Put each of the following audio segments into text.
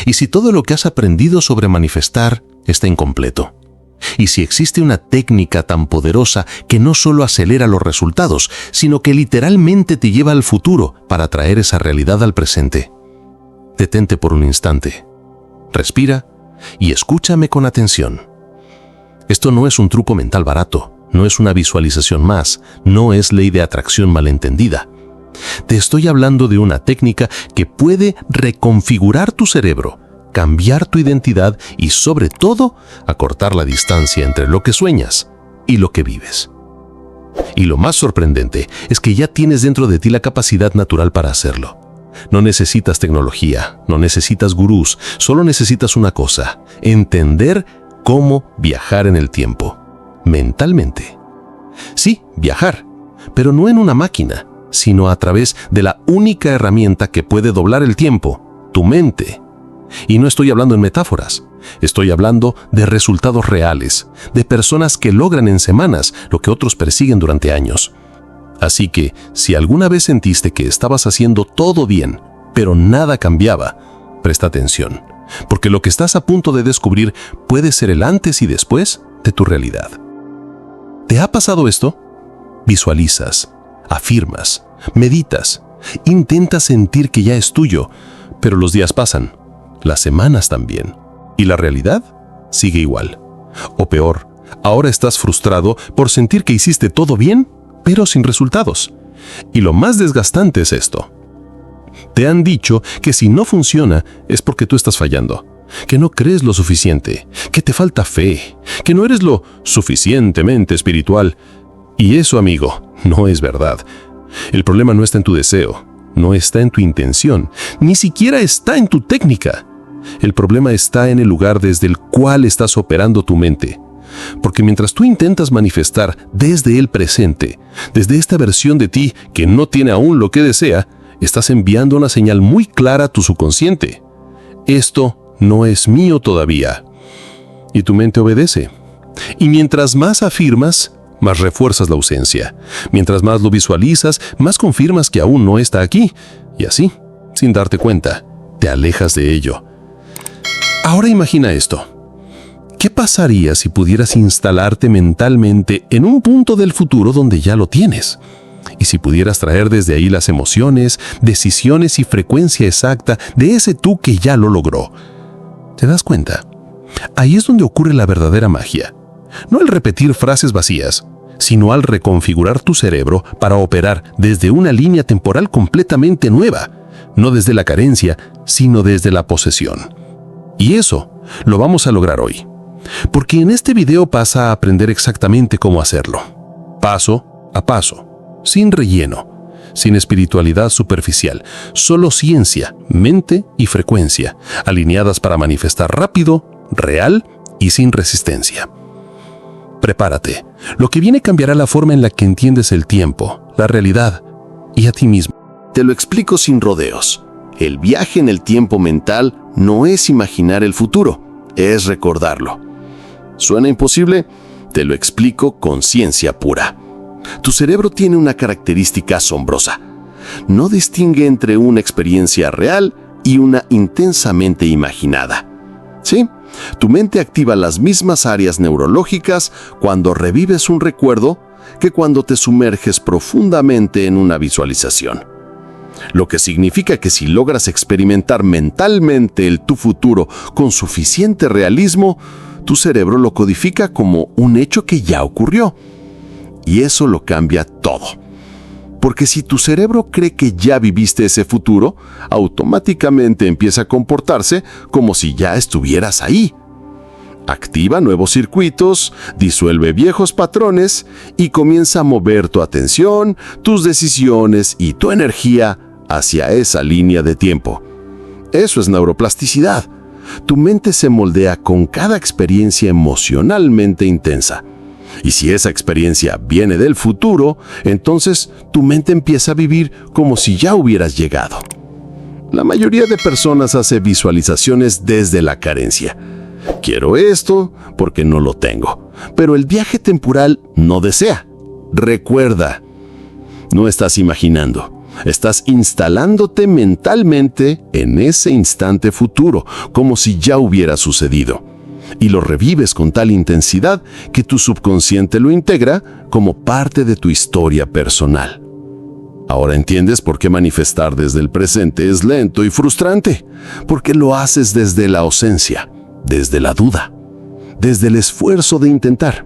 y si todo lo que has aprendido sobre manifestar está incompleto. Y si existe una técnica tan poderosa que no solo acelera los resultados, sino que literalmente te lleva al futuro para traer esa realidad al presente. Detente por un instante. Respira y escúchame con atención. Esto no es un truco mental barato, no es una visualización más, no es ley de atracción malentendida. Te estoy hablando de una técnica que puede reconfigurar tu cerebro, cambiar tu identidad y, sobre todo, acortar la distancia entre lo que sueñas y lo que vives. Y lo más sorprendente es que ya tienes dentro de ti la capacidad natural para hacerlo. No necesitas tecnología, no necesitas gurús, solo necesitas una cosa: entender cómo viajar en el tiempo, mentalmente. Sí, viajar, pero no en una máquina, sino a través de la única herramienta que puede doblar el tiempo, tu mente. Y no estoy hablando en metáforas, estoy hablando de resultados reales, de personas que logran en semanas lo que otros persiguen durante años. Así que, si alguna vez sentiste que estabas haciendo todo bien, pero nada cambiaba, presta atención, porque lo que estás a punto de descubrir puede ser el antes y después de tu realidad. ¿Te ha pasado esto? Visualizas, afirmas, meditas, intentas sentir que ya es tuyo, pero los días pasan, las semanas también, y la realidad sigue igual. O peor, ahora estás frustrado por sentir que hiciste todo bien, pero sin resultados. Y lo más desgastante es esto: te han dicho que si no funciona es porque tú estás fallando, que no crees lo suficiente, que te falta fe, que no eres lo suficientemente espiritual. Y eso, amigo, no es verdad. El problema no está en tu deseo, no está en tu intención, ni siquiera está en tu técnica. El problema está en el lugar desde el cual estás operando tu mente. Porque mientras tú intentas manifestar desde el presente, desde esta versión de ti que no tiene aún lo que desea, estás enviando una señal muy clara a tu subconsciente: esto no es mío todavía. Y tu mente obedece. Y mientras más afirmas, más refuerzas la ausencia. Mientras más lo visualizas, más confirmas que aún no está aquí. Y así, sin darte cuenta, te alejas de ello. Ahora imagina esto. ¿Qué pasaría si pudieras instalarte mentalmente en un punto del futuro donde ya lo tienes? Y si pudieras traer desde ahí las emociones, decisiones y frecuencia exacta de ese tú que ya lo logró. ¿Te das cuenta? Ahí es donde ocurre la verdadera magia. No al repetir frases vacías, sino al reconfigurar tu cerebro para operar desde una línea temporal completamente nueva, no desde la carencia, sino desde la posesión. Y eso lo vamos a lograr hoy, porque en este video vas a aprender exactamente cómo hacerlo, paso a paso, sin relleno, sin espiritualidad superficial, solo ciencia, mente y frecuencia, alineadas para manifestar rápido, real y sin resistencia. Prepárate, lo que viene cambiará la forma en la que entiendes el tiempo, la realidad y a ti mismo. Te lo explico sin rodeos. El viaje en el tiempo mental no es imaginar el futuro, es recordarlo. ¿Suena imposible? Te lo explico con ciencia pura. Tu cerebro tiene una característica asombrosa. No distingue entre una experiencia real y una intensamente imaginada. ¿Sí? Tu mente activa las mismas áreas neurológicas cuando revives un recuerdo que cuando te sumerges profundamente en una visualización. Lo que significa que si logras experimentar mentalmente tu futuro con suficiente realismo, tu cerebro lo codifica como un hecho que ya ocurrió. Y eso lo cambia todo. Porque si tu cerebro cree que ya viviste ese futuro, automáticamente empieza a comportarse como si ya estuvieras ahí. Activa nuevos circuitos, disuelve viejos patrones y comienza a mover tu atención, tus decisiones y tu energía hacia esa línea de tiempo. Eso es neuroplasticidad. Tu mente se moldea con cada experiencia emocionalmente intensa. Y si esa experiencia viene del futuro, entonces tu mente empieza a vivir como si ya hubieras llegado. La mayoría de personas hace visualizaciones desde la carencia. Quiero esto porque no lo tengo. Pero el viaje temporal no desea. Recuerda, no estás imaginando. Estás instalándote mentalmente en ese instante futuro, como si ya hubiera sucedido. Y lo revives con tal intensidad que tu subconsciente lo integra como parte de tu historia personal. Ahora entiendes por qué manifestar desde el presente es lento y frustrante, porque lo haces desde la ausencia, desde la duda, desde el esfuerzo de intentar.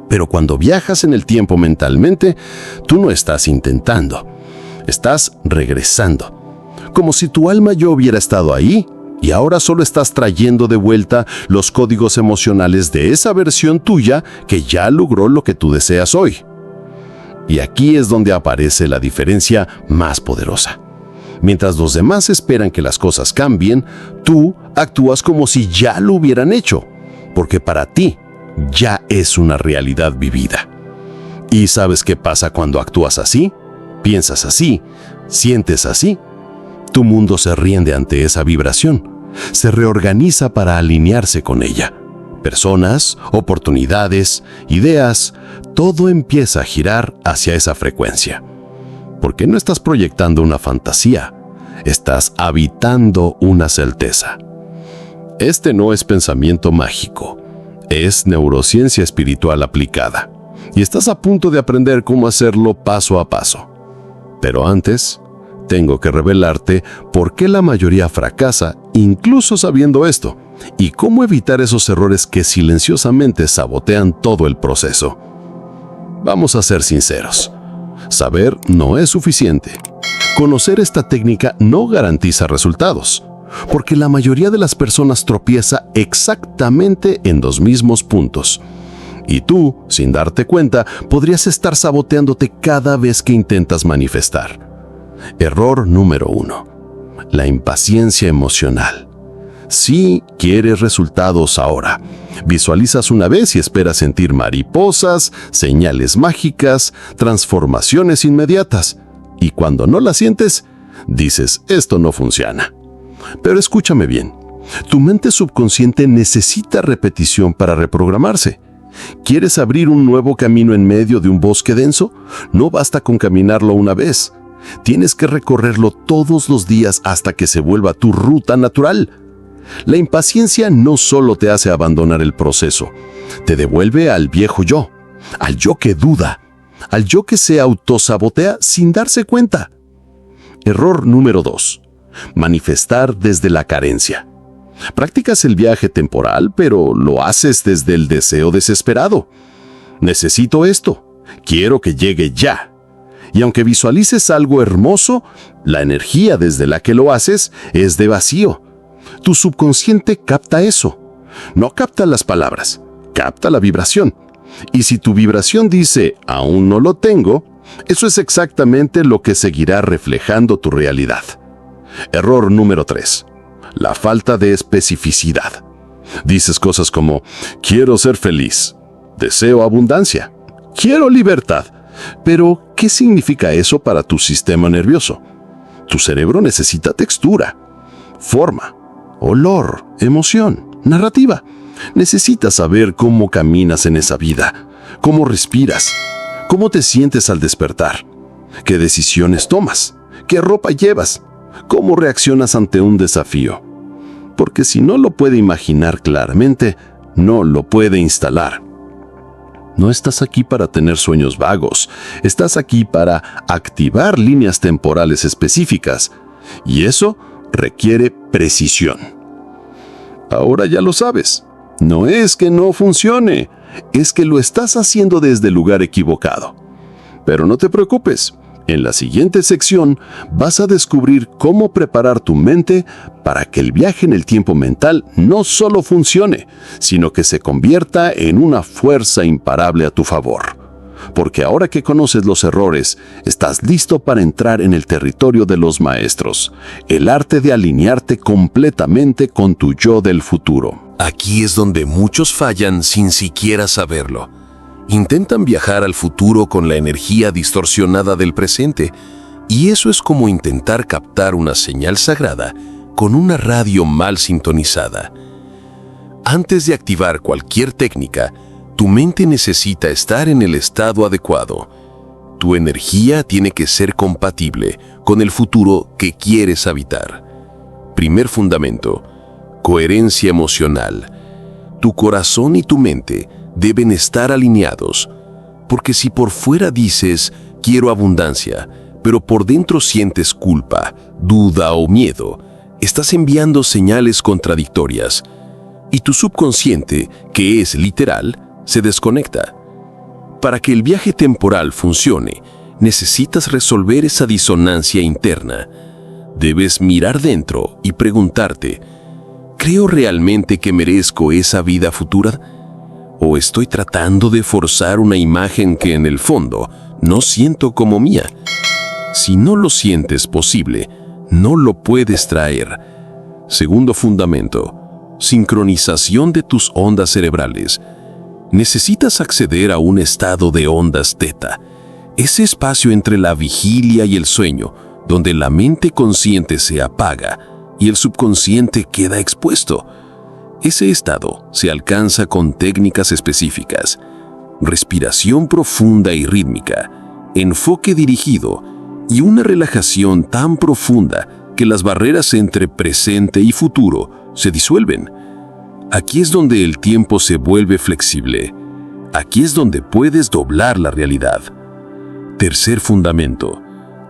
Pero cuando viajas en el tiempo mentalmente, tú no estás intentando, estás regresando, como si tu alma ya hubiera estado ahí y ahora solo estás trayendo de vuelta los códigos emocionales de esa versión tuya que ya logró lo que tú deseas hoy. Y aquí es donde aparece la diferencia más poderosa. Mientras los demás esperan que las cosas cambien, tú actúas como si ya lo hubieran hecho, porque para ti ya es una realidad vivida. ¿Y sabes qué pasa cuando actúas así? Piensas así, sientes así. Tu mundo se rinde ante esa vibración, se reorganiza para alinearse con ella. Personas, oportunidades, ideas, todo empieza a girar hacia esa frecuencia. Porque no estás proyectando una fantasía, estás habitando una certeza. Este no es pensamiento mágico, es neurociencia espiritual aplicada. Y estás a punto de aprender cómo hacerlo paso a paso. Pero antes, tengo que revelarte por qué la mayoría fracasa, incluso sabiendo esto, y cómo evitar esos errores que silenciosamente sabotean todo el proceso. Vamos a ser sinceros. Saber no es suficiente. Conocer esta técnica no garantiza resultados, porque la mayoría de las personas tropieza exactamente en los mismos puntos. Y tú, sin darte cuenta, podrías estar saboteándote cada vez que intentas manifestar. Error número 1. La impaciencia emocional. Sí quieres resultados ahora. Visualizas una vez y esperas sentir mariposas, señales mágicas, transformaciones inmediatas. Y cuando no las sientes, dices, esto no funciona. Pero escúchame bien. Tu mente subconsciente necesita repetición para reprogramarse. ¿Quieres abrir un nuevo camino en medio de un bosque denso? No basta con caminarlo una vez. Tienes que recorrerlo todos los días hasta que se vuelva tu ruta natural. La impaciencia no solo te hace abandonar el proceso, te devuelve al viejo yo, al yo que duda, al yo que se autosabotea sin darse cuenta. Error número 2. Manifestar desde la carencia. Practicas el viaje temporal, pero lo haces desde el deseo desesperado. Necesito esto, quiero que llegue ya. Y aunque visualices algo hermoso, la energía desde la que lo haces es de vacío. Tu subconsciente capta eso. No capta las palabras, capta la vibración. Y si tu vibración dice, aún no lo tengo, eso es exactamente lo que seguirá reflejando tu realidad. Error número 3. La falta de especificidad. Dices cosas como, quiero ser feliz, deseo abundancia, quiero libertad. Pero, ¿qué significa eso para tu sistema nervioso? Tu cerebro necesita textura, forma, olor, emoción, narrativa. Necesitas saber cómo caminas en esa vida, cómo respiras, cómo te sientes al despertar, qué decisiones tomas, qué ropa llevas, cómo reaccionas ante un desafío. Porque si no lo puede imaginar claramente, no lo puede instalar. No estás aquí para tener sueños vagos, estás aquí para activar líneas temporales específicas, y eso requiere precisión. Ahora ya lo sabes, no es que no funcione, es que lo estás haciendo desde el lugar equivocado. Pero no te preocupes, en la siguiente sección vas a descubrir cómo preparar tu mente para que el viaje en el tiempo mental no solo funcione, sino que se convierta en una fuerza imparable a tu favor. Porque ahora que conoces los errores, estás listo para entrar en el territorio de los maestros, el arte de alinearte completamente con tu yo del futuro. Aquí es donde muchos fallan sin siquiera saberlo. Intentan viajar al futuro con la energía distorsionada del presente, y eso es como intentar captar una señal sagrada con una radio mal sintonizada. Antes de activar cualquier técnica, tu mente necesita estar en el estado adecuado. Tu energía tiene que ser compatible con el futuro que quieres habitar. Primer fundamento: coherencia emocional. Tu corazón y tu mente deben estar alineados, porque si por fuera dices quiero abundancia, pero por dentro sientes culpa, duda o miedo, estás enviando señales contradictorias y tu subconsciente, que es literal, se desconecta. Para que el viaje temporal funcione, necesitas resolver esa disonancia interna. Debes mirar dentro y preguntarte: ¿creo realmente que merezco esa vida futura? ¿O estoy tratando de forzar una imagen que en el fondo no siento como mía? Si no lo sientes posible, no lo puedes traer. Segundo fundamento: sincronización de tus ondas cerebrales. Necesitas acceder a un estado de ondas teta, ese espacio entre la vigilia y el sueño, donde la mente consciente se apaga y el subconsciente queda expuesto. Ese estado se alcanza con técnicas específicas: respiración profunda y rítmica, enfoque dirigido y una relajación tan profunda que las barreras entre presente y futuro se disuelven. Aquí es donde el tiempo se vuelve flexible. Aquí es donde puedes doblar la realidad. Tercer fundamento: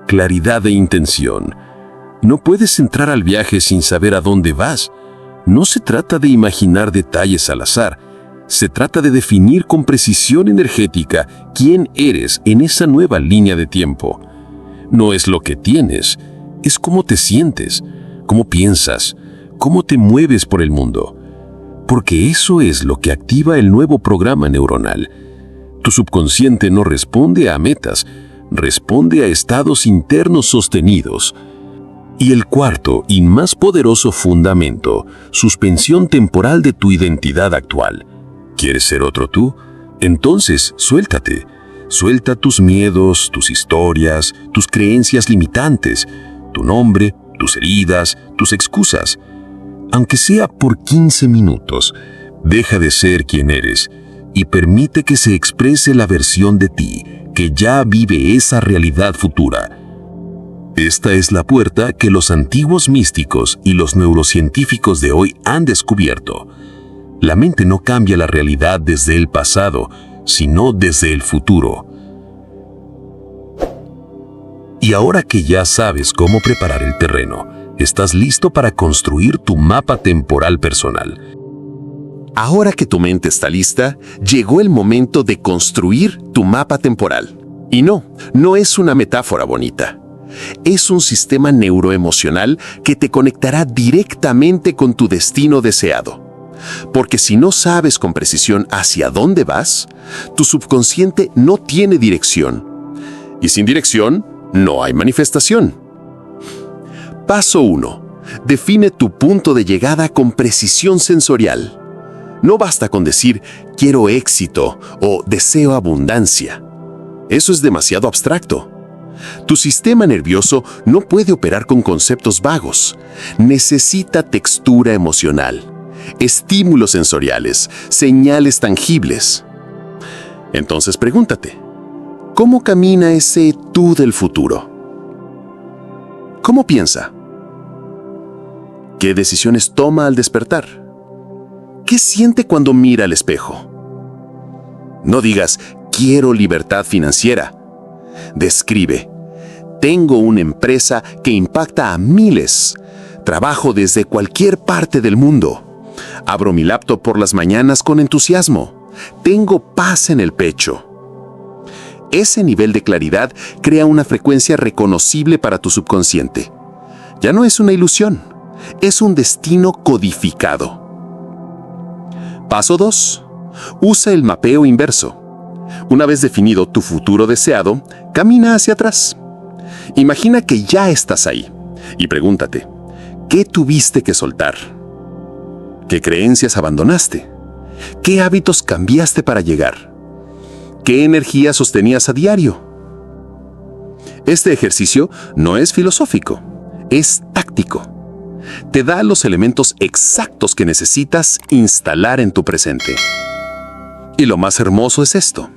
claridad de intención. No puedes entrar al viaje sin saber a dónde vas. No se trata de imaginar detalles al azar. Se trata de definir con precisión energética quién eres en esa nueva línea de tiempo. No es lo que tienes, es cómo te sientes, cómo piensas, cómo te mueves por el mundo. Porque eso es lo que activa el nuevo programa neuronal. Tu subconsciente no responde a metas, responde a estados internos sostenidos. Y el cuarto y más poderoso fundamento: suspensión temporal de tu identidad actual. ¿Quieres ser otro tú? Entonces, suéltate. Suelta tus miedos, tus historias, tus creencias limitantes, tu nombre, tus heridas, tus excusas. Aunque sea por 15 minutos, deja de ser quien eres y permite que se exprese la versión de ti que ya vive esa realidad futura. Esta es la puerta que los antiguos místicos y los neurocientíficos de hoy han descubierto. La mente no cambia la realidad desde el pasado, sino desde el futuro. Y ahora que ya sabes cómo preparar el terreno, estás listo para construir tu mapa temporal personal. Ahora que tu mente está lista, llegó el momento de construir tu mapa temporal. Y no es una metáfora bonita. Es un sistema neuroemocional que te conectará directamente con tu destino deseado. Porque si no sabes con precisión hacia dónde vas, tu subconsciente no tiene dirección. Y sin dirección, no hay manifestación. Paso 1. Define tu punto de llegada con precisión sensorial. No basta con decir quiero éxito o deseo abundancia. Eso es demasiado abstracto. Tu sistema nervioso no puede operar con conceptos vagos. Necesita textura emocional, estímulos sensoriales, señales tangibles. Entonces pregúntate, ¿cómo camina ese tú del futuro? ¿Cómo piensa? ¿Qué decisiones toma al despertar? ¿Qué siente cuando mira al espejo? No digas, quiero libertad financiera. Describe, tengo una empresa que impacta a miles. Trabajo desde cualquier parte del mundo. Abro mi laptop por las mañanas con entusiasmo. Tengo paz en el pecho. Ese nivel de claridad crea una frecuencia reconocible para tu subconsciente. Ya no es una ilusión, es un destino codificado. Paso 2. Usa el mapeo inverso. Una vez definido tu futuro deseado, camina hacia atrás. Imagina que ya estás ahí y pregúntate, ¿qué tuviste que soltar? ¿Qué creencias abandonaste? ¿Qué hábitos cambiaste para llegar? ¿Qué energía sostenías a diario? Este ejercicio no es filosófico, es táctico. Te da los elementos exactos que necesitas instalar en tu presente. Y lo más hermoso es esto.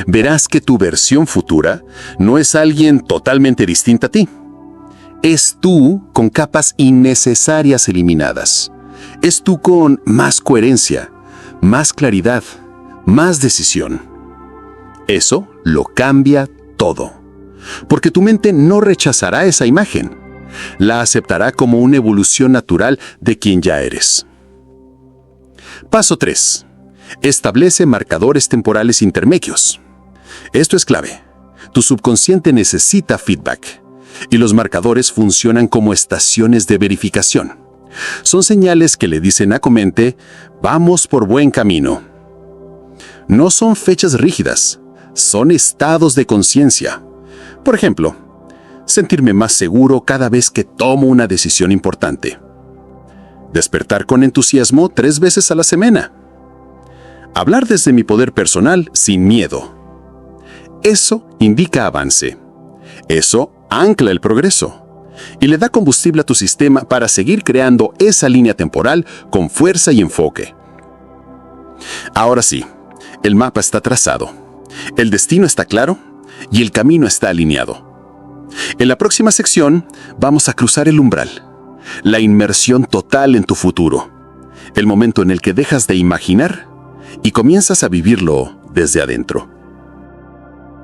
Verás que tu versión futura no es alguien totalmente distinta a ti. Es tú con capas innecesarias eliminadas. Es tú con más coherencia, más claridad, más decisión. Eso lo cambia todo. Porque tu mente no rechazará esa imagen. La aceptará como una evolución natural de quien ya eres. Paso 3. Establece marcadores temporales intermedios. Esto es clave. Tu subconsciente necesita feedback. Y los marcadores funcionan como estaciones de verificación. Son señales que le dicen a tu mente, vamos por buen camino. No son fechas rígidas, son estados de conciencia. Por ejemplo, sentirme más seguro cada vez que tomo una decisión importante. Despertar con entusiasmo 3 veces a la semana. Hablar desde mi poder personal sin miedo. Eso indica avance. Eso ancla el progreso. Y le da combustible a tu sistema para seguir creando esa línea temporal con fuerza y enfoque. Ahora sí, el mapa está trazado, el destino está claro y el camino está alineado. En la próxima sección vamos a cruzar el umbral, la inmersión total en tu futuro, el momento en el que dejas de imaginar y comienzas a vivirlo desde adentro.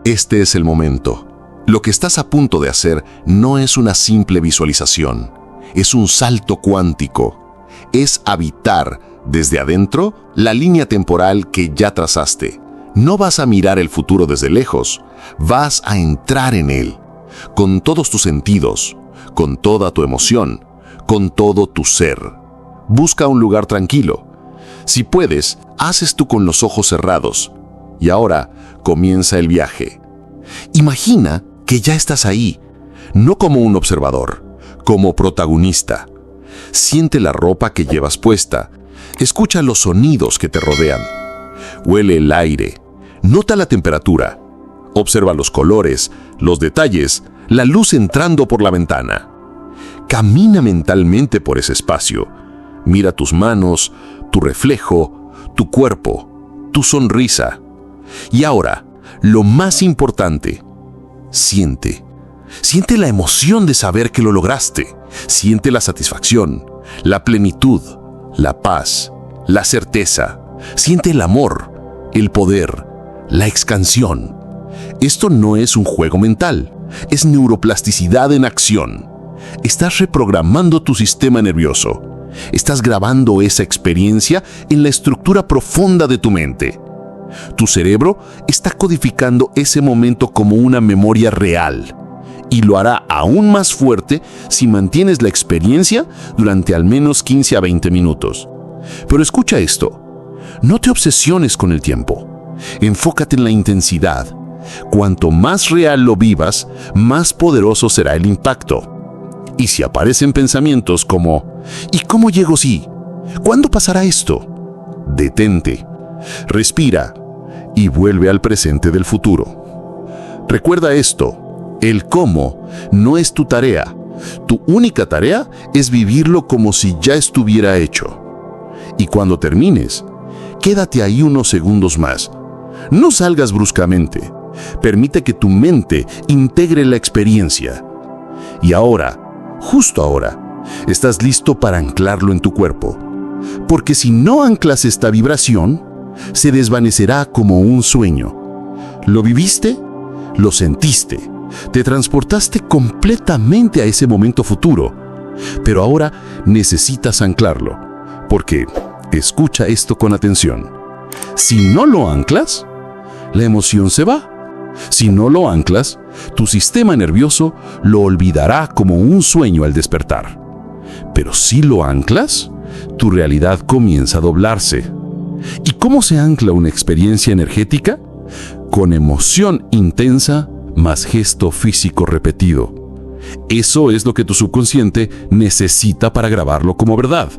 Este es el momento. Lo que estás a punto de hacer no es una simple visualización, es un salto cuántico. Es habitar desde adentro la línea temporal que ya trazaste. No vas a mirar el futuro desde lejos, vas a entrar en él, con todos tus sentidos, con toda tu emoción, con todo tu ser. Busca un lugar tranquilo. Si puedes, haz esto con los ojos cerrados. Y ahora comienza el viaje. Imagina que ya estás ahí, no como un observador, como protagonista. Siente la ropa que llevas puesta, escucha los sonidos que te rodean, huele el aire, nota la temperatura, observa los colores, los detalles, la luz entrando por la ventana. Camina mentalmente por ese espacio, mira tus manos, tu reflejo, tu cuerpo, tu sonrisa. Y ahora, lo más importante, siente la emoción de saber que lo lograste. Siente la satisfacción, la plenitud, la paz, la certeza. Siente el amor, el poder, la expansión. Esto no es un juego mental, es neuroplasticidad en acción. Estás reprogramando tu sistema nervioso. Estás grabando esa experiencia en la estructura profunda de tu mente. Tu cerebro está codificando ese momento como una memoria real y lo hará aún más fuerte si mantienes la experiencia durante al menos 15 a 20 minutos. Pero escucha esto, no te obsesiones con el tiempo, enfócate en la intensidad. Cuanto más real lo vivas, más poderoso será el impacto. Y si aparecen pensamientos como ¿y cómo llego si? ¿Cuándo pasará esto? Detente. Respira y vuelve al presente del futuro. Recuerda esto, el cómo no es tu tarea. Tu única tarea es vivirlo como si ya estuviera hecho. Y cuando termines, quédate ahí unos segundos más. No salgas bruscamente. Permite que tu mente integre la experiencia. Y ahora, justo ahora, estás listo para anclarlo en tu cuerpo. Porque si no anclas esta vibración, se desvanecerá como un sueño. ¿Lo viviste? ¿Lo sentiste? Te transportaste completamente a ese momento futuro. Pero ahora necesitas anclarlo. Porque, escucha esto con atención. Si no lo anclas, la emoción se va. Si no lo anclas, tu sistema nervioso lo olvidará como un sueño al despertar. Pero si lo anclas, tu realidad comienza a doblarse. ¿Y cómo se ancla una experiencia energética? Con emoción intensa más gesto físico repetido. Eso es lo que tu subconsciente necesita para grabarlo como verdad.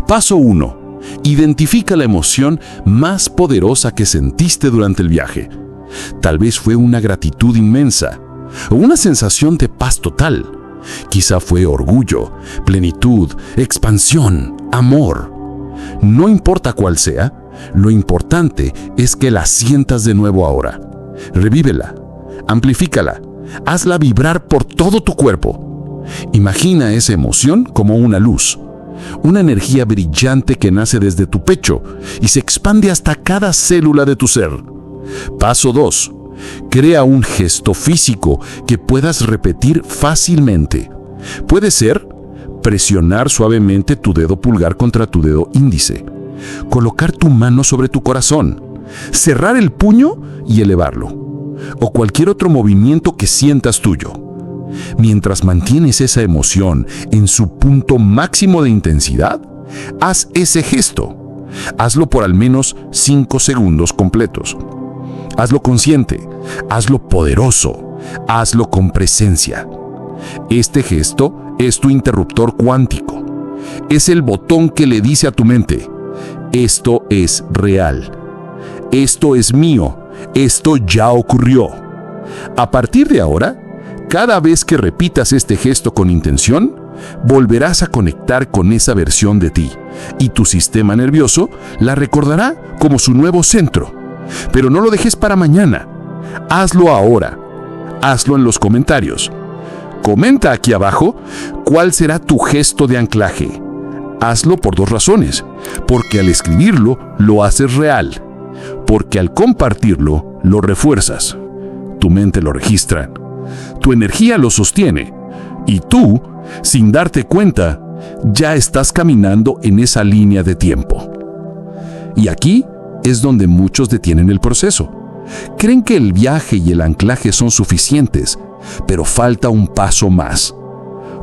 Paso 1. Identifica la emoción más poderosa que sentiste durante el viaje. Tal vez fue una gratitud inmensa o una sensación de paz total. Quizá fue orgullo, plenitud, expansión, amor. No importa cuál sea, lo importante es que la sientas de nuevo ahora. Revívela, amplifícala, hazla vibrar por todo tu cuerpo. Imagina esa emoción como una luz, una energía brillante que nace desde tu pecho y se expande hasta cada célula de tu ser. Paso 2. Crea un gesto físico que puedas repetir fácilmente. Puede ser presionar suavemente tu dedo pulgar contra tu dedo índice, colocar tu mano sobre tu corazón, cerrar el puño y elevarlo, o cualquier otro movimiento que sientas tuyo. Mientras mantienes esa emoción en su punto máximo de intensidad, haz ese gesto. Hazlo por al menos 5 segundos completos. Hazlo consciente, hazlo poderoso, hazlo con presencia. Este gesto es tu interruptor cuántico. Es el botón que le dice a tu mente: esto es real. Esto es mío. Esto ya ocurrió. A partir de ahora, cada vez que repitas este gesto con intención, volverás a conectar con esa versión de ti y tu sistema nervioso la recordará como su nuevo centro. Pero no lo dejes para mañana. Hazlo ahora. Hazlo en los comentarios. Comenta aquí abajo cuál será tu gesto de anclaje. Hazlo por 2 razones. Porque al escribirlo, lo haces real. Porque al compartirlo, lo refuerzas. Tu mente lo registra. Tu energía lo sostiene. Y tú, sin darte cuenta, ya estás caminando en esa línea de tiempo. Y aquí es donde muchos detienen el proceso. Creen que el viaje y el anclaje son suficientes, pero falta un paso más.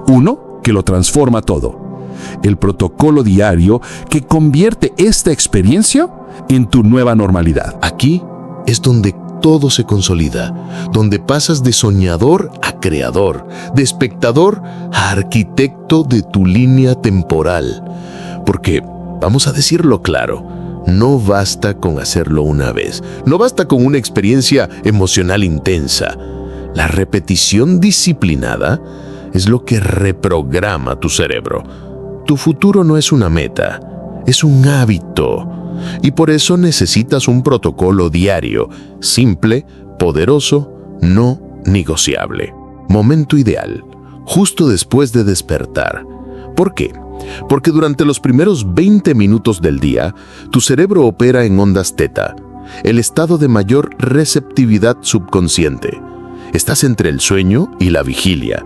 Uno que lo transforma todo. El protocolo diario que convierte esta experiencia en tu nueva normalidad. Aquí es donde todo se consolida, donde pasas de soñador a creador, de espectador a arquitecto de tu línea temporal. Porque, vamos a decirlo claro, no basta con hacerlo una vez, no basta con una experiencia emocional intensa. La repetición disciplinada es lo que reprograma tu cerebro. Tu futuro no es una meta, es un hábito. Y por eso necesitas un protocolo diario, simple, poderoso, no negociable. Momento ideal, justo después de despertar. ¿Por qué? Porque durante los primeros 20 minutos del día, tu cerebro opera en ondas teta, el estado de mayor receptividad subconsciente. Estás entre el sueño y la vigilia.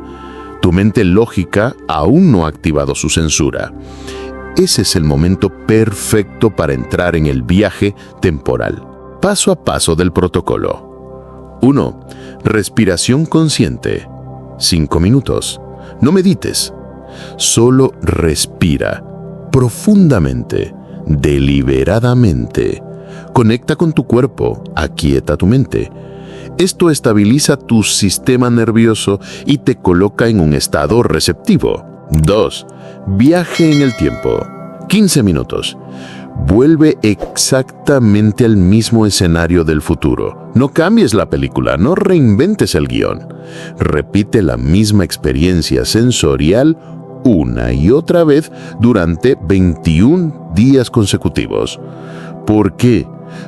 Tu mente lógica aún no ha activado su censura. Ese es el momento perfecto para entrar en el viaje temporal. Paso a paso del protocolo. 1. Respiración consciente. 5 minutos. No medites. Solo respira. Profundamente. Deliberadamente. Conecta con tu cuerpo. Aquieta tu mente. Esto estabiliza tu sistema nervioso y te coloca en un estado receptivo. 2. Viaje en el tiempo. 15 minutos. Vuelve exactamente al mismo escenario del futuro. No cambies la película, no reinventes el guión. Repite la misma experiencia sensorial una y otra vez durante 21 días consecutivos. ¿Por qué?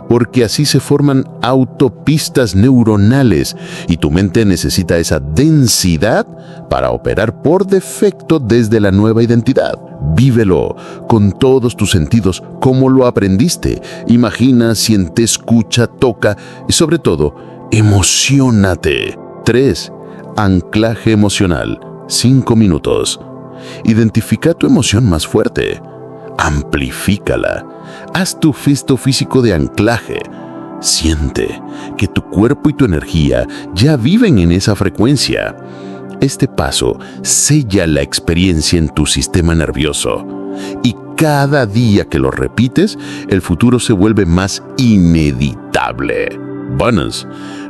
Porque así se forman autopistas neuronales y tu mente necesita esa densidad para operar por defecto desde la nueva identidad. Vívelo con todos tus sentidos como lo aprendiste. Imagina, siente, escucha, toca y sobre todo, emociónate. 3. Anclaje emocional. 5 minutos. Identifica tu emoción más fuerte. Amplifícala. Haz tu gesto físico de anclaje. Siente que tu cuerpo y tu energía ya viven en esa frecuencia. Este paso sella la experiencia en tu sistema nervioso. Y cada día que lo repites, el futuro se vuelve más inevitable. Bonus: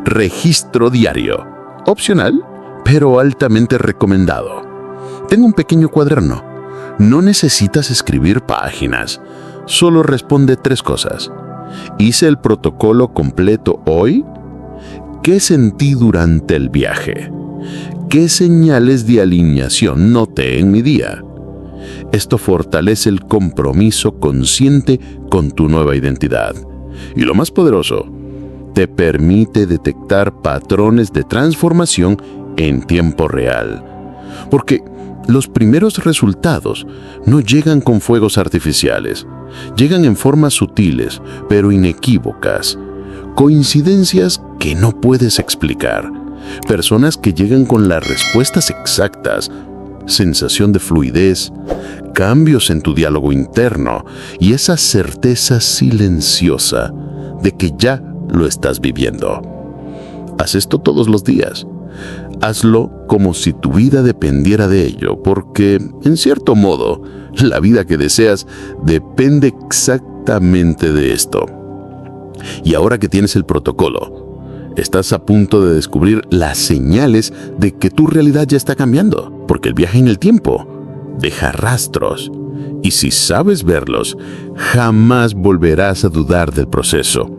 registro diario. Opcional, pero altamente recomendado. Tengo un pequeño cuaderno. No necesitas escribir páginas. Solo responde 3 cosas. ¿Hice el protocolo completo hoy? ¿Qué sentí durante el viaje? ¿Qué señales de alineación noté en mi día? Esto fortalece el compromiso consciente con tu nueva identidad. Y lo más poderoso, te permite detectar patrones de transformación en tiempo real. Porque los primeros resultados no llegan con fuegos artificiales, llegan en formas sutiles, pero inequívocas. Coincidencias que no puedes explicar. Personas que llegan con las respuestas exactas. Sensación de fluidez, cambios en tu diálogo interno y esa certeza silenciosa de que ya lo estás viviendo. Haz esto todos los días. Hazlo como si tu vida dependiera de ello, porque, en cierto modo, la vida que deseas depende exactamente de esto. Y ahora que tienes el protocolo, estás a punto de descubrir las señales de que tu realidad ya está cambiando, porque el viaje en el tiempo deja rastros. Y si sabes verlos, jamás volverás a dudar del proceso.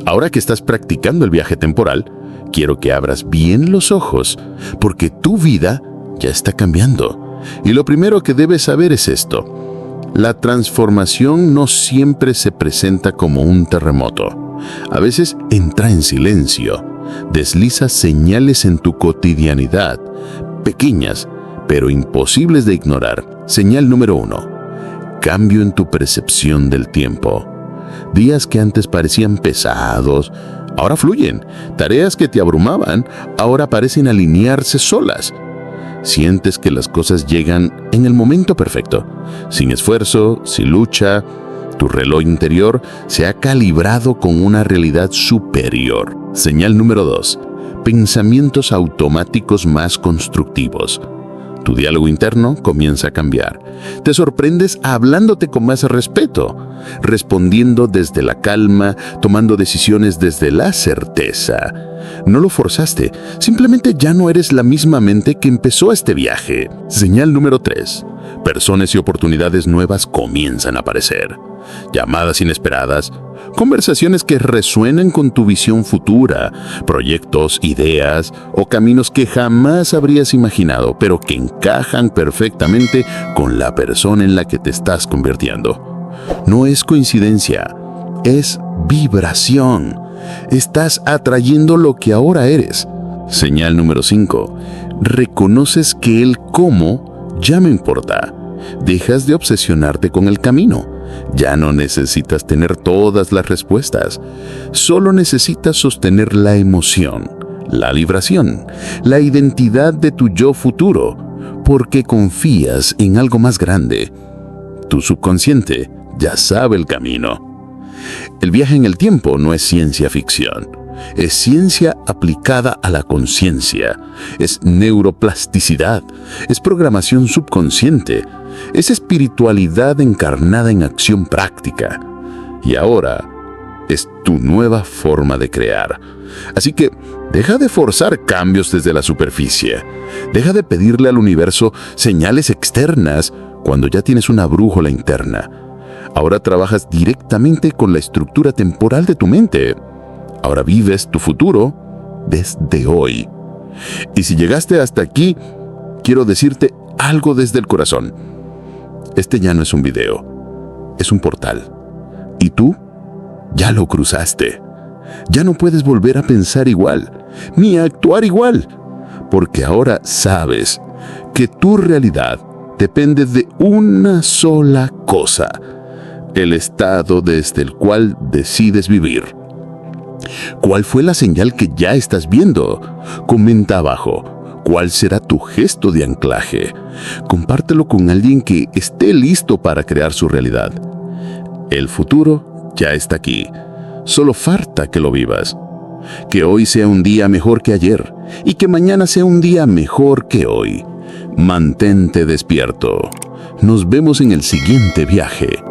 Ahora que estás practicando el viaje temporal, quiero que abras bien los ojos, porque tu vida ya está cambiando. Y lo primero que debes saber es esto: la transformación no siempre se presenta como un terremoto. A veces entra en silencio, desliza señales en tu cotidianidad, pequeñas, pero imposibles de ignorar. Señal número 1. Cambio en tu percepción del tiempo. Días que antes parecían pesados, ahora fluyen. Tareas que te abrumaban, ahora parecen alinearse solas. Sientes que las cosas llegan en el momento perfecto, sin esfuerzo, sin lucha. Tu reloj interior se ha calibrado con una realidad superior. Señal número 2. Pensamientos automáticos más constructivos. Tu diálogo interno comienza a cambiar. Te sorprendes hablándote con más respeto, respondiendo desde la calma, tomando decisiones desde la certeza. No lo forzaste, simplemente ya no eres la misma mente que empezó este viaje. Señal número 3. Personas y oportunidades nuevas comienzan a aparecer. Llamadas inesperadas, conversaciones que resuenan con tu visión futura, proyectos, ideas o caminos que jamás habrías imaginado, pero que encajan perfectamente con la persona en la que te estás convirtiendo. No es coincidencia, es vibración. Estás atrayendo lo que ahora eres. Señal número 5. Reconoces que el cómo ya no importa. Dejas de obsesionarte con el camino. Ya no necesitas tener todas las respuestas. Solo necesitas sostener la emoción, la vibración, la identidad de tu yo futuro, porque confías en algo más grande. Tu subconsciente ya sabe el camino. El viaje en el tiempo no es ciencia ficción. Es ciencia aplicada a la conciencia. Es neuroplasticidad. Es programación subconsciente. Es espiritualidad encarnada en acción práctica. Y ahora es tu nueva forma de crear. Así que deja de forzar cambios desde la superficie. Deja de pedirle al universo señales externas cuando ya tienes una brújula interna. Ahora trabajas directamente con la estructura temporal de tu mente. Ahora vives tu futuro desde hoy. Y si llegaste hasta aquí, quiero decirte algo desde el corazón. Este ya no es un video, es un portal. Y tú ya lo cruzaste. Ya no puedes volver a pensar igual, ni a actuar igual, porque ahora sabes que tu realidad depende de una sola cosa: el estado desde el cual decides vivir. ¿Cuál fue la señal que ya estás viendo? Comenta abajo. ¿Cuál será tu gesto de anclaje? Compártelo con alguien que esté listo para crear su realidad. El futuro ya está aquí. Solo falta que lo vivas. Que hoy sea un día mejor que ayer y que mañana sea un día mejor que hoy. Mantente despierto. Nos vemos en el siguiente viaje.